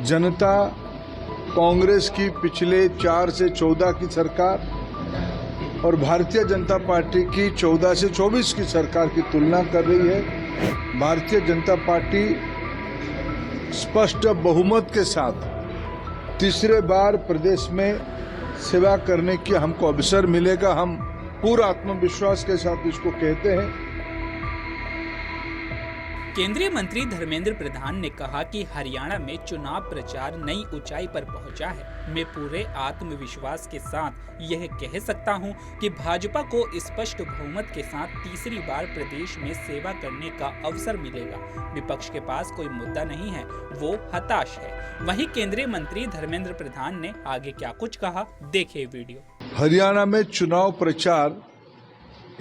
जनता कांग्रेस की पिछले 4 से 14 की सरकार और भारतीय जनता पार्टी की 14 से 24 की सरकार की तुलना कर रही है। भारतीय जनता पार्टी स्पष्ट बहुमत के साथ तीसरे बार प्रदेश में सेवा करने की हमको अवसर मिलेगा। हम पूरा आत्मविश्वास के साथ इसको कहते हैं। केंद्रीय मंत्री धर्मेंद्र प्रधान ने कहा कि हरियाणा में चुनाव प्रचार नई ऊंचाई पर पहुंचा है। मैं पूरे आत्मविश्वास के साथ यह कह सकता हूं कि भाजपा को स्पष्ट बहुमत के साथ तीसरी बार प्रदेश में सेवा करने का अवसर मिलेगा। विपक्ष के पास कोई मुद्दा नहीं है, वो हताश है। वहीं केंद्रीय मंत्री धर्मेंद्र प्रधान ने आगे क्या कुछ कहा, देखिए वीडियो। हरियाणा में चुनाव प्रचार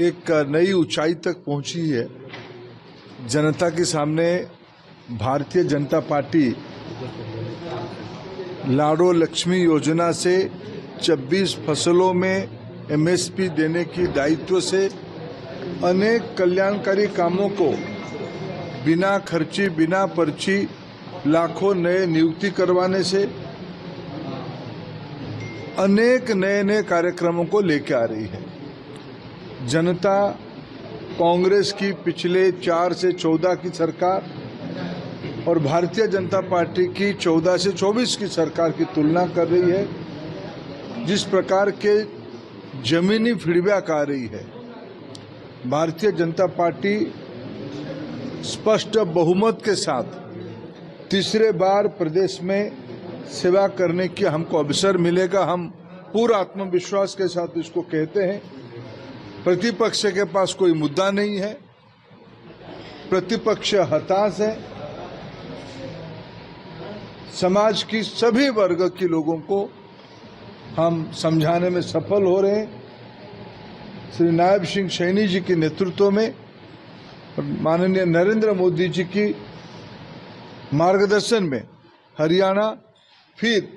एक नई ऊंचाई तक पहुंची है। जनता के सामने भारतीय जनता पार्टी लाडो लक्ष्मी योजना से 26 फसलों में एमएसपी देने की दायित्व से अनेक कल्याणकारी कामों को बिना खर्ची बिना पर्ची लाखों नए नियुक्ति करवाने से अनेक नए कार्यक्रमों को लेकर आ रही है। जनता कांग्रेस की पिछले 4 से 14 की सरकार और भारतीय जनता पार्टी की 14 से 24 की सरकार की तुलना कर रही है। जिस प्रकार के जमीनी फीडबैक आ रही है, भारतीय जनता पार्टी स्पष्ट बहुमत के साथ तीसरे बार प्रदेश में सेवा करने की हमको अवसर मिलेगा। हम पूरा आत्मविश्वास के साथ इसको कहते हैं। प्रतिपक्ष के पास कोई मुद्दा नहीं है, प्रतिपक्ष हताश है। समाज की सभी वर्ग के लोगों को हम समझाने में सफल हो रहे हैं। श्री नायब सिंह सैनी जी के नेतृत्व में और माननीय नरेंद्र मोदी जी की मार्गदर्शन में हरियाणा फिर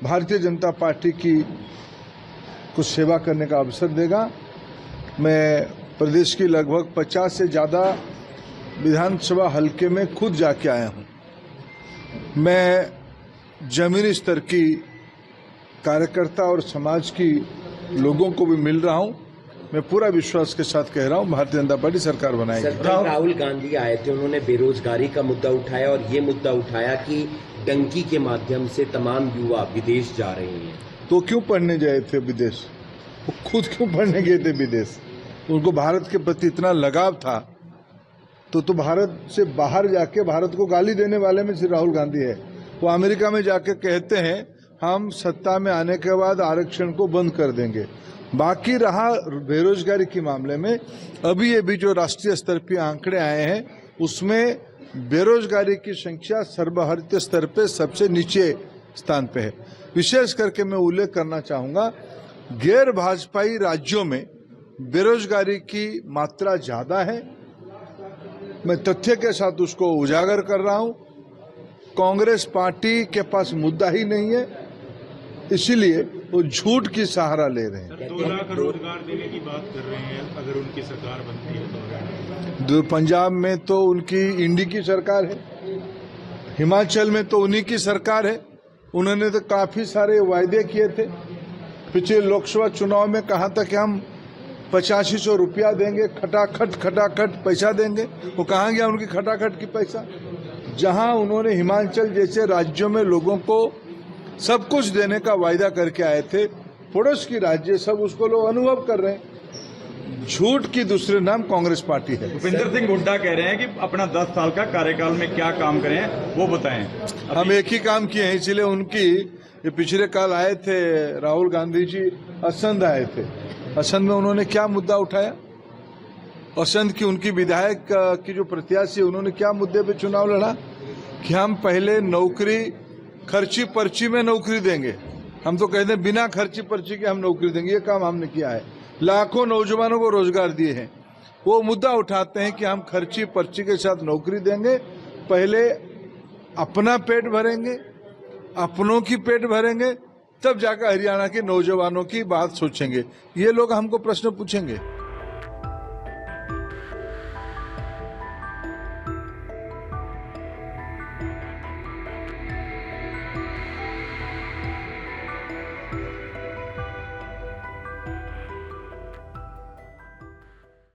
भारतीय जनता पार्टी की कुछ सेवा करने का अवसर देगा। मैं प्रदेश की लगभग 50 से ज़्यादा विधानसभा हलके में खुद जाके आया हूँ। मैं जमीनी स्तर की कार्यकर्ता और समाज की लोगों को भी मिल रहा हूँ। मैं पूरा विश्वास के साथ कह रहा हूँ, भारतीय जनता पार्टी सरकार बनाएगी। राहुल गांधी आए थे, उन्होंने बेरोजगारी का मुद्दा उठाया और ये मुद्दा उठाया कि डंकी के माध्यम से तमाम युवा विदेश जा रहे हैं। तो क्यों पढ़ने गए थे विदेश? वो खुद क्यों पढ़ने गए थे विदेश? उनको भारत के प्रति इतना लगाव था तो भारत से बाहर जाके भारत को गाली देने वाले में श्री राहुल गांधी है। वो अमेरिका में जाके कहते हैं हम सत्ता में आने के बाद आरक्षण को बंद कर देंगे। बाकी रहा बेरोजगारी के मामले में, अभी जो राष्ट्रीय स्तर पर आंकड़े आए हैं उसमें बेरोजगारी की संख्या सर्वभारतीय स्तर पे सबसे नीचे स्थान पे है। विशेष करके मैं उल्लेख करना चाहूंगा, गैर भाजपाई राज्यों में बेरोजगारी की मात्रा ज्यादा है। मैं तथ्य के साथ उसको उजागर कर रहा हूं। कांग्रेस पार्टी के पास मुद्दा ही नहीं है, इसीलिए वो झूठ की सहारा ले रहे हैं। 2 लाख रोजगार देने की बात कर रहे हैं अगर उनकी सरकार बनती है तो। पंजाब में तो उनकी इंडी की सरकार है, हिमाचल में तो उन्हीं की सरकार है। उन्होंने तो काफी सारे वायदे किए थे। पिछले लोकसभा चुनाव में कहा था कि हम 8500 रुपया देंगे, खटाखट पैसा देंगे। वो कहाँ गया उनकी खटाखट की पैसा? जहां उन्होंने हिमाचल जैसे राज्यों में लोगों को सब कुछ देने का वायदा करके आए थे, पड़ोस की राज्य सब उसको लोग अनुभव कर रहे हैं। झूठ की दूसरे नाम कांग्रेस पार्टी है। भूपेंद्र सिंह हुड्डा कह रहे हैं कि अपना 10 साल का कार्यकाल में क्या काम करें वो बताएं। हम एक ही काम किए हैं, इसलिए उनकी ये पिछले काल आए थे राहुल गांधी जी, असंध आए थे। असंध में उन्होंने क्या मुद्दा उठाया? असंध की उनकी विधायक की जो प्रत्याशी, उन्होंने क्या मुद्दे पे चुनाव लड़ा कि हम पहले नौकरी खर्ची पर्ची में नौकरी देंगे। हम तो कहते हैं बिना खर्ची पर्ची के हम नौकरी देंगे। ये काम हमने किया है, लाखों नौजवानों को रोजगार दिए हैं। वो मुद्दा उठाते हैं कि हम खर्ची पर्ची के साथ नौकरी देंगे, पहले अपना पेट भरेंगे, अपनों की पेट भरेंगे, तब जाकर हरियाणा के नौजवानों की बात सोचेंगे। ये लोग हमको प्रश्न पूछेंगे।